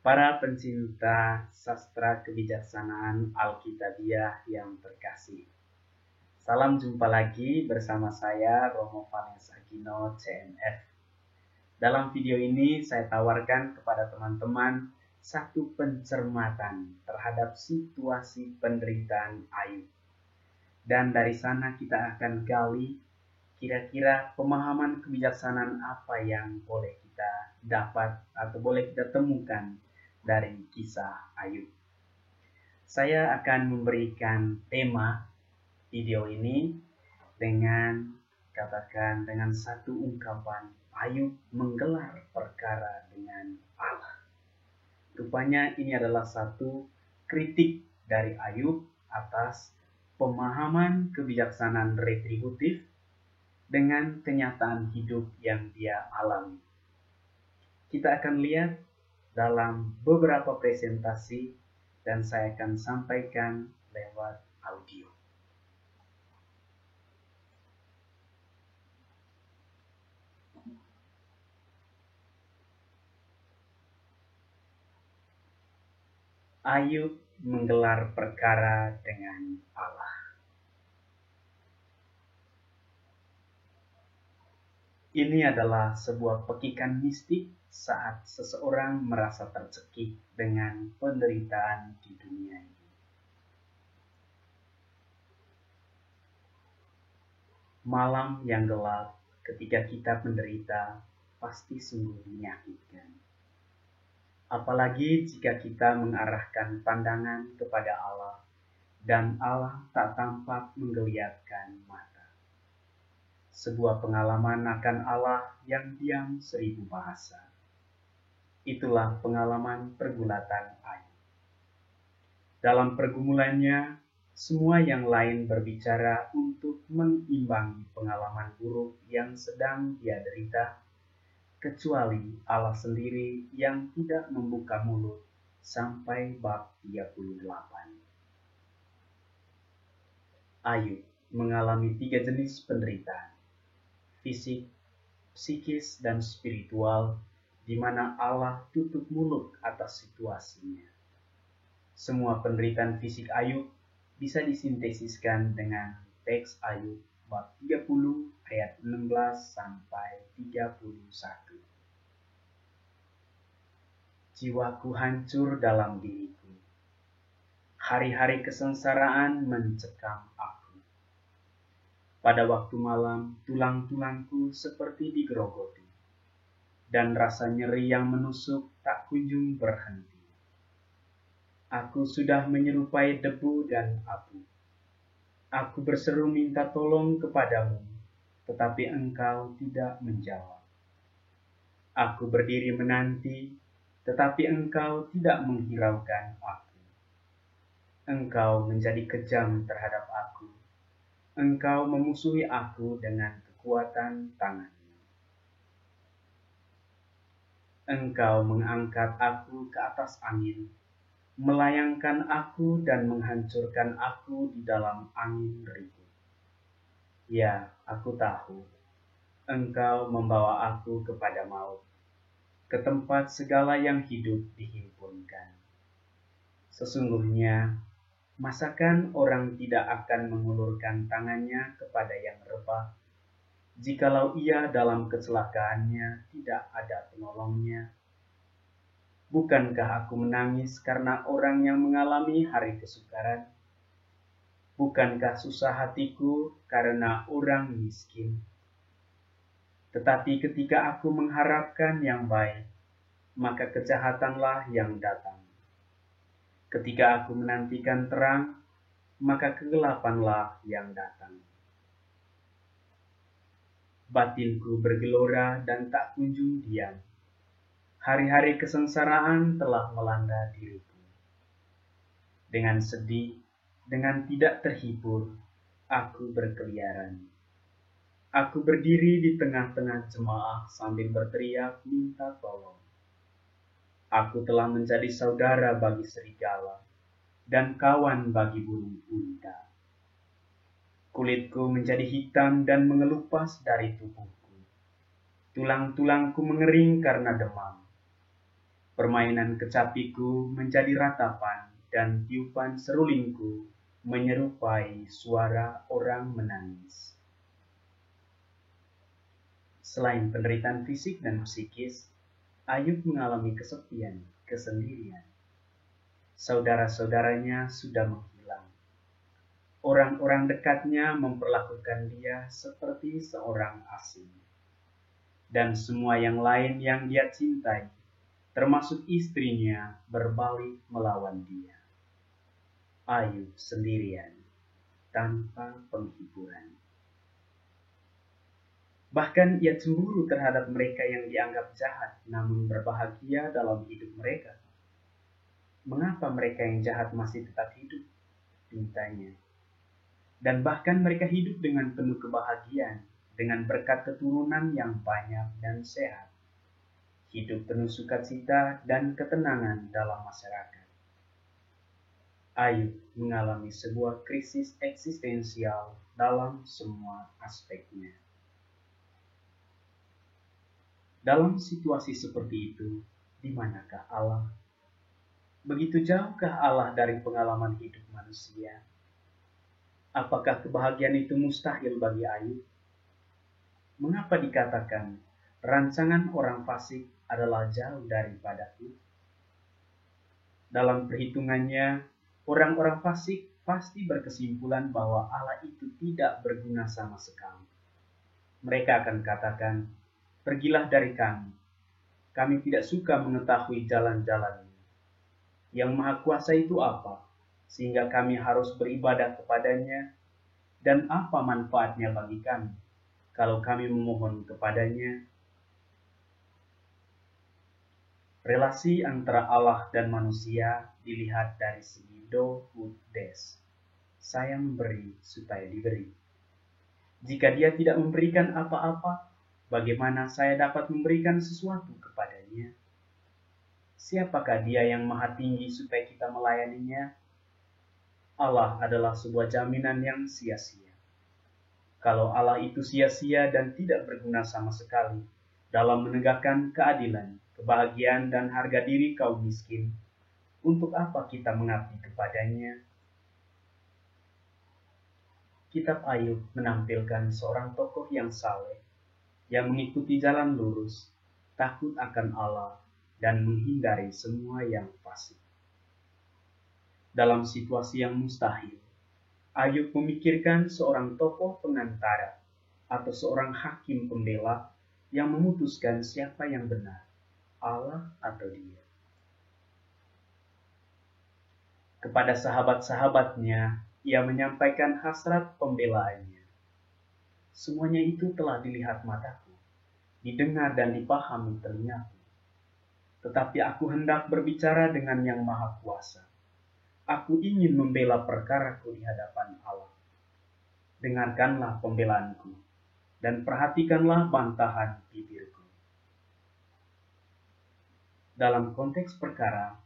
Para pencinta sastra kebijaksanaan Alkitabiah yang terkasih. Salam jumpa lagi bersama saya Romo Valens Agino CMF. Dalam video ini saya tawarkan kepada teman-teman satu pencermatan terhadap situasi penderitaan Ayub. Dan dari sana kita akan gali kira-kira pemahaman kebijaksanaan apa yang boleh kita dapat atau boleh kita temukan dari kisah Ayub. Saya akan memberikan tema video ini dengan satu ungkapan, Ayub menggelar perkara dengan Allah. Rupanya ini adalah satu kritik dari Ayub atas pemahaman kebijaksanaan retributif dengan kenyataan hidup yang dia alami. Kita akan lihat dalam beberapa presentasi dan saya akan sampaikan lewat audio. Ayub menggelar perkara dengan Allah. Ini adalah sebuah pekikan mistik saat seseorang merasa tercekik dengan penderitaan di dunia ini. Malam yang gelap ketika kita menderita pasti sungguh menyakitkan. Apalagi jika kita mengarahkan pandangan kepada Allah dan Allah tak tampak menggeliatkan mata. Sebuah pengalaman akan Allah yang diam 1000 bahasa. Itulah pengalaman pergulatan Ayub. Dalam pergumulannya, semua yang lain berbicara untuk mengimbangi pengalaman buruk yang sedang dia derita, kecuali Allah sendiri yang tidak membuka mulut sampai bab 38. Ayub mengalami 3 jenis penderitaan, fisik, psikis, dan spiritual, di mana Allah tutup mulut atas situasinya. Semua penderitaan fisik Ayub bisa disintesiskan dengan teks Ayub bab 30 ayat 16 sampai 31. Jiwaku hancur dalam diriku. Hari-hari kesengsaraan mencekam aku. Pada waktu malam, tulang-tulangku seperti digerogoti, dan rasa nyeri yang menusuk tak kunjung berhenti. Aku sudah menyerupai debu dan abu. Aku berseru minta tolong kepadamu, tetapi engkau tidak menjawab. Aku berdiri menanti, tetapi engkau tidak menghiraukan aku. Engkau menjadi kejam terhadap aku. Engkau memusuhi aku dengan kekuatan tanganmu. Engkau mengangkat aku ke atas angin, melayangkan aku dan menghancurkan aku di dalam angin ribut. Ya, aku tahu, engkau membawa aku kepada maut, ke tempat segala yang hidup dihimpunkan. Sesungguhnya, masakan orang tidak akan mengulurkan tangannya kepada yang rebah, jikalau ia dalam kecelakaannya tidak ada penolongnya? Bukankah aku menangis karena orang yang mengalami hari kesukaran? Bukankah susah hatiku karena orang miskin? Tetapi ketika aku mengharapkan yang baik, maka kejahatanlah yang datang. Ketika aku menantikan terang, maka kegelapanlah yang datang. Batinku bergelora dan tak kunjung diam. Hari-hari kesengsaraan telah melanda diriku. Dengan sedih, dengan tidak terhibur, aku berkeliaran. Aku berdiri di tengah-tengah jemaah sambil berteriak minta tolong. Aku telah menjadi saudara bagi serigala dan kawan bagi burung unta. Kulitku menjadi hitam dan mengelupas dari tubuhku. Tulang-tulangku mengering karena demam. Permainan kecapiku menjadi ratapan dan tiupan serulingku menyerupai suara orang menangis. Selain penderitaan fisik dan psikis, Ayub mengalami kesepian, kesendirian. Saudara-saudaranya sudah menghilang. Orang-orang dekatnya memperlakukan dia seperti seorang asing. Dan semua yang lain yang dia cintai, termasuk istrinya, berbalik melawan dia. Ayub sendirian, tanpa penghiburan. Bahkan ia cemburu terhadap mereka yang dianggap jahat, namun berbahagia dalam hidup mereka. Mengapa mereka yang jahat masih tetap hidup? Pintanya. Dan bahkan mereka hidup dengan penuh kebahagiaan, dengan berkat keturunan yang banyak dan sehat. Hidup penuh sukacita dan ketenangan dalam masyarakat. Ayub mengalami sebuah krisis eksistensial dalam semua aspeknya. Dalam situasi seperti itu, di manakah Allah? Begitu jauhkah Allah dari pengalaman hidup manusia? Apakah kebahagiaan itu mustahil bagi Ayub? Mengapa dikatakan rancangan orang fasik adalah jauh daripadaku? Dalam perhitungannya, orang-orang fasik pasti berkesimpulan bahwa Allah itu tidak berguna sama sekali. Mereka akan katakan, "Pergilah dari kami. Kami tidak suka mengetahui jalan-jalan-Nya. Yang Maha Kuasa itu apa, sehingga kami harus beribadah kepadanya? Dan apa manfaatnya bagi kami, kalau kami memohon kepadanya?" Relasi antara Allah dan manusia dilihat dari segi do ut des. Saya memberi supaya diberi. Jika dia tidak memberikan apa-apa, bagaimana saya dapat memberikan sesuatu kepadanya? Siapakah dia yang maha tinggi supaya kita melayaninya? Allah adalah sebuah jaminan yang sia-sia. Kalau Allah itu sia-sia dan tidak berguna sama sekali dalam menegakkan keadilan, kebahagiaan, dan harga diri kaum miskin, untuk apa kita mengabdi kepadanya? Kitab Ayub menampilkan seorang tokoh yang saleh, yang mengikuti jalan lurus, takut akan Allah, dan menghindari semua yang fasik. Dalam situasi yang mustahil, Ayub memikirkan seorang tokoh pengantara atau seorang hakim pembela yang memutuskan siapa yang benar, Allah atau dia. Kepada sahabat-sahabatnya, ia menyampaikan hasrat pembelaannya. Semuanya itu telah dilihat mataku, didengar dan dipahami telingaku. Tetapi aku hendak berbicara dengan yang Maha Kuasa. Aku ingin membela perkaraku di hadapan Allah. Dengarkanlah pembelaanku, dan perhatikanlah bantahan bibirku. Dalam konteks perkara,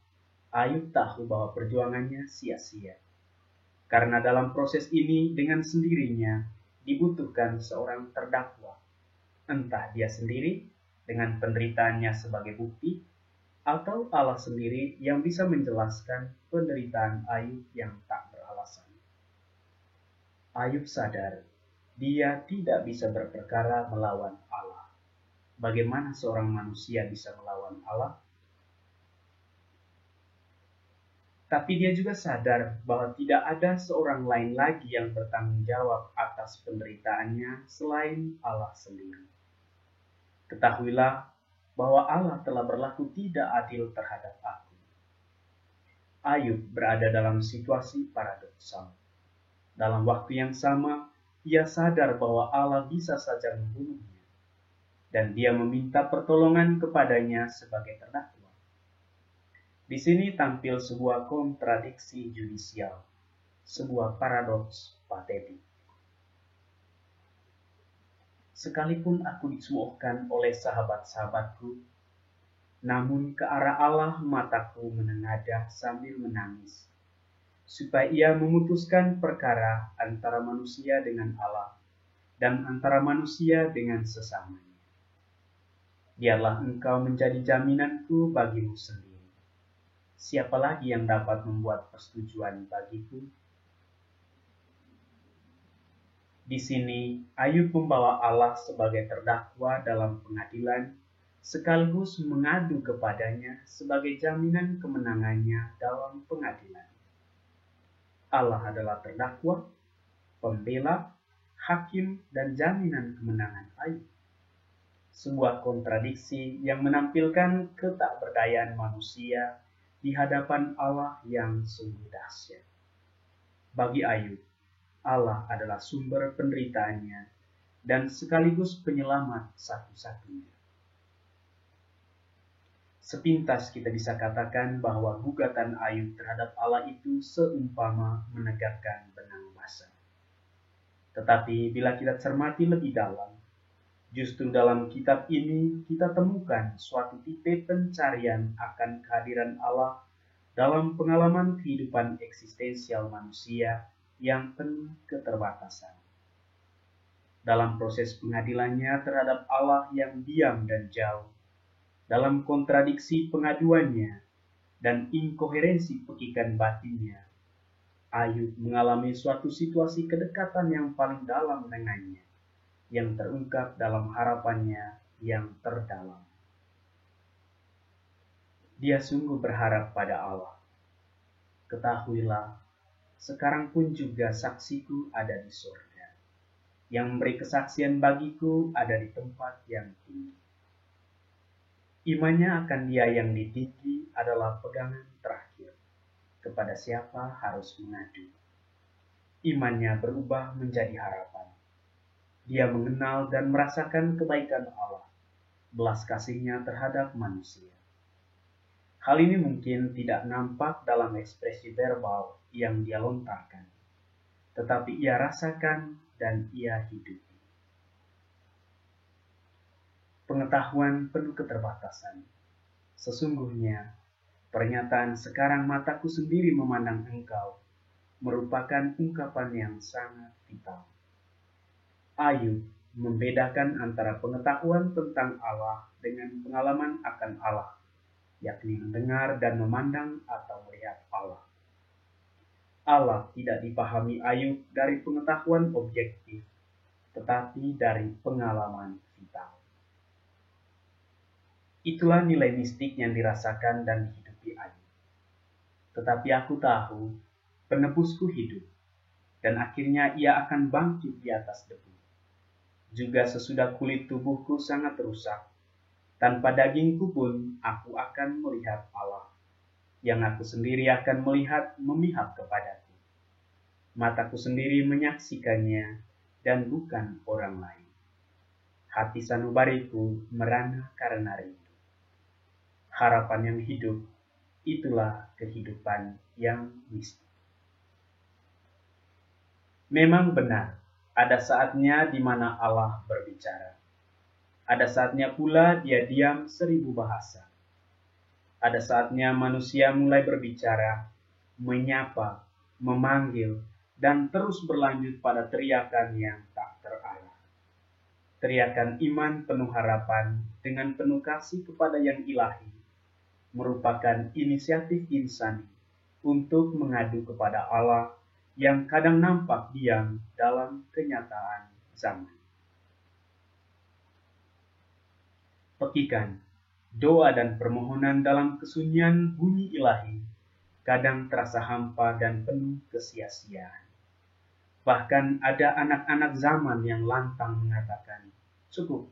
Ayub tahu bahwa perjuangannya sia-sia. Karena dalam proses ini dengan sendirinya dibutuhkan seorang terdakwa. Entah dia sendiri dengan penderitaannya sebagai bukti, atau Allah sendiri yang bisa menjelaskan penderitaan Ayub yang tak beralasan. Ayub sadar dia tidak bisa berperkara melawan Allah. Bagaimana seorang manusia bisa melawan Allah? Tapi dia juga sadar bahwa tidak ada seorang lain lagi yang bertanggung jawab atas penderitaannya selain Allah sendiri. Ketahuilah bahwa Allah telah berlaku tidak adil terhadap aku. Ayub berada dalam situasi paradoksal. Dalam waktu yang sama, ia sadar bahwa Allah bisa saja membunuhnya, dan dia meminta pertolongan kepadanya sebagai terdakwa. Di sini tampil sebuah kontradiksi judisial, sebuah paradoks patetik. Sekalipun aku dicemoohkan oleh sahabat-sahabatku, namun ke arah Allah mataku menengadah sambil menangis, supaya ia memutuskan perkara antara manusia dengan Allah, dan antara manusia dengan sesamanya. Biarlah Engkau menjadi jaminanku bagimu sendiri. Siapa lagi yang dapat membuat persetujuan bagiku? Di sini, Ayub membawa Allah sebagai terdakwa dalam pengadilan, sekaligus mengadu kepadanya sebagai jaminan kemenangannya dalam pengadilan. Allah adalah terdakwa, pembela, hakim, dan jaminan kemenangan Ayub. Sebuah kontradiksi yang menampilkan ketakberdayaan manusia di hadapan Allah yang sungguh dahsyat. Bagi Ayub, Allah adalah sumber penderitaannya dan sekaligus penyelamat satu-satunya. Sepintas kita bisa katakan bahwa gugatan Ayub terhadap Allah itu seumpama menegakkan benang basah. Tetapi bila kita cermati lebih dalam, justru dalam kitab ini kita temukan suatu tipe pencarian akan kehadiran Allah dalam pengalaman kehidupan eksistensial manusia yang penuh keterbatasan. Dalam proses pengadilannya terhadap Allah yang diam dan jauh, dalam kontradiksi pengaduannya dan inkoherensi pekikan batinnya, Ayub mengalami suatu situasi kedekatan yang paling dalam dengannya, yang terungkap dalam harapannya yang terdalam. Dia sungguh berharap pada Allah. Ketahuilah, sekarang pun juga saksiku ada di surga, yang memberi kesaksian bagiku ada di tempat yang tinggi. Imannya akan Dia yang ditinggi adalah pegangan terakhir. Kepada siapa harus mengadu? Imannya berubah menjadi harapan. Dia mengenal dan merasakan kebaikan Allah, belas kasih-Nya terhadap manusia. Hal ini mungkin tidak nampak dalam ekspresi verbal yang dia lontarkan, tetapi ia rasakan dan ia hidupi. Pengetahuan penuh keterbatasan. Sesungguhnya, pernyataan sekarang mataku sendiri memandang Engkau merupakan ungkapan yang sangat vital. Ayub membedakan antara pengetahuan tentang Allah dengan pengalaman akan Allah, yakni mendengar dan memandang atau melihat Allah. Allah tidak dipahami Ayub dari pengetahuan objektif, tetapi dari pengalaman vital. Itulah nilai mistik yang dirasakan dan dihidupi Ayub. Tetapi aku tahu, penebusku hidup, dan akhirnya ia akan bangkit di atas debu. Juga sesudah kulit tubuhku sangat rusak, tanpa dagingku pun aku akan melihat Allah, yang aku sendiri akan melihat memihak kepadaku. Mataku sendiri menyaksikannya, dan bukan orang lain. Hati sanubariku merana karena rindu. Harapan yang hidup, itulah kehidupan yang mistik. Memang benar, ada saatnya di mana Allah berbicara. Ada saatnya pula Dia diam 1000 bahasa. Ada saatnya manusia mulai berbicara, menyapa, memanggil, dan terus berlanjut pada teriakan yang tak terarah. Teriakan iman penuh harapan dengan penuh kasih kepada yang ilahi merupakan inisiatif insani untuk mengadu kepada Allah yang kadang nampak diam dalam kenyataan zaman. Pekikan, doa dan permohonan dalam kesunyian bunyi ilahi kadang terasa hampa dan penuh kesia-siaan. Bahkan ada anak-anak zaman yang lantang mengatakan, cukup,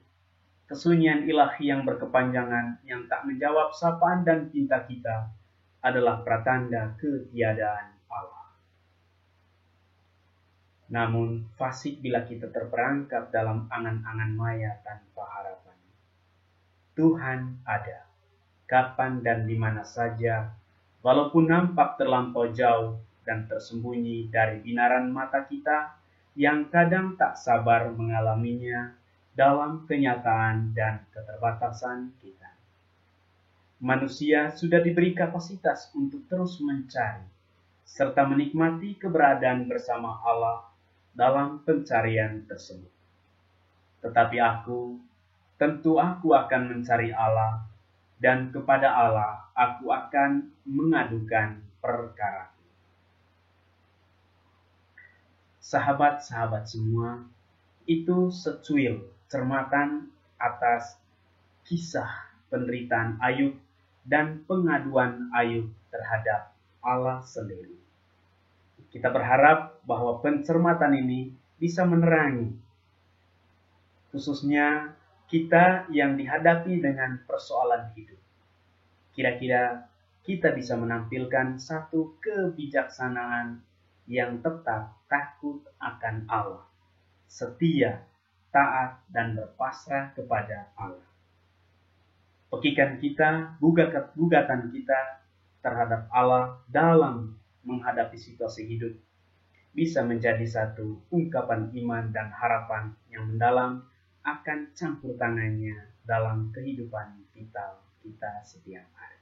kesunyian ilahi yang berkepanjangan yang tak menjawab sapaan dan cinta kita adalah pratanda ketiadaan Allah. Namun, fasik bila kita terperangkap dalam angan-angan maya tanpa harapan. Tuhan ada, kapan dan di mana saja, walaupun nampak terlampau jauh dan tersembunyi dari binaran mata kita yang kadang tak sabar mengalaminya dalam kenyataan dan keterbatasan kita. Manusia sudah diberi kapasitas untuk terus mencari, serta menikmati keberadaan bersama Allah dalam pencarian tersebut. Tetapi aku, tentu aku akan mencari Allah, dan kepada Allah aku akan mengadukan perkara. Sahabat-sahabat semua, itu secuil cermatan atas kisah penderitaan Ayub dan pengaduan Ayub terhadap Allah sendiri. Kita berharap bahwa pencermatan ini bisa menerangi, khususnya kita yang dihadapi dengan persoalan hidup. Kira-kira kita bisa menampilkan satu kebijaksanaan yang tetap takut akan Allah, setia, taat, dan berpasrah kepada Allah. Pekikan kita, gugatan kita terhadap Allah dalam menghadapi situasi hidup bisa menjadi satu ungkapan iman dan harapan yang mendalam akan campur tangannya dalam kehidupan vital kita setiap hari.